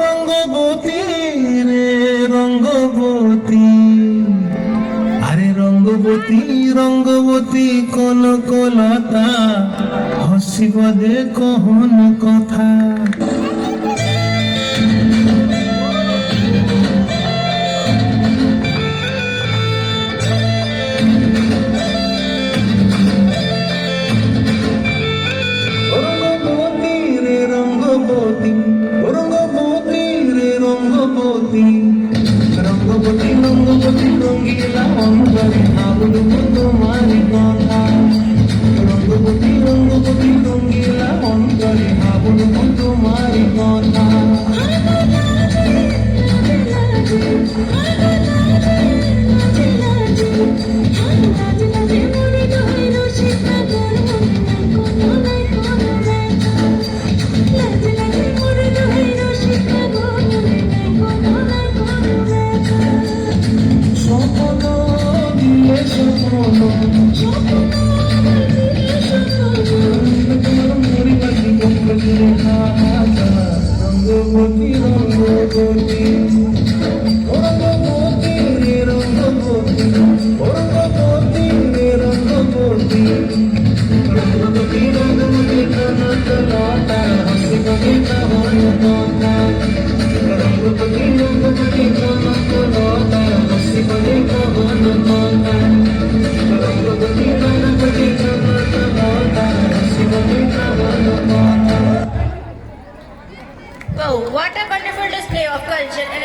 রঙ্গবতী রে রঙ্গবতী, আরে রঙ্গবতী রঙ্গবতী কনকলতা, হসিব দে কহন কথা। রঙ্গবতী রে রঙ্গবতী, রঙ্গবতী রে রঙ্গবতী, রঙ্গবতী রঙ্গবতী রঙ্গিলা অন্তরে আবুল তোমারি কথা। রঙ্গবতী রঙ্গবতী রঙ্গিলা অন্তরে আবুল তোমারি কথা। রঙ্গবতী রঙ্গবতী, রঙ্গবতী রে রঙ্গবতী, রঙ্গবতী রে রঙ্গবতী, রঙ্গবতী রঙ্গবতী কনকলতা, হসিব দে কহন কথা। রঙ্গবতী রঙ্গবতী কনকলতা, হসিব দে কহন কথা। রঙ্গবতী রঙ্গবতী কনকলতা, হসিব দে কহন কথা। Wow, what a wonderful display of culture and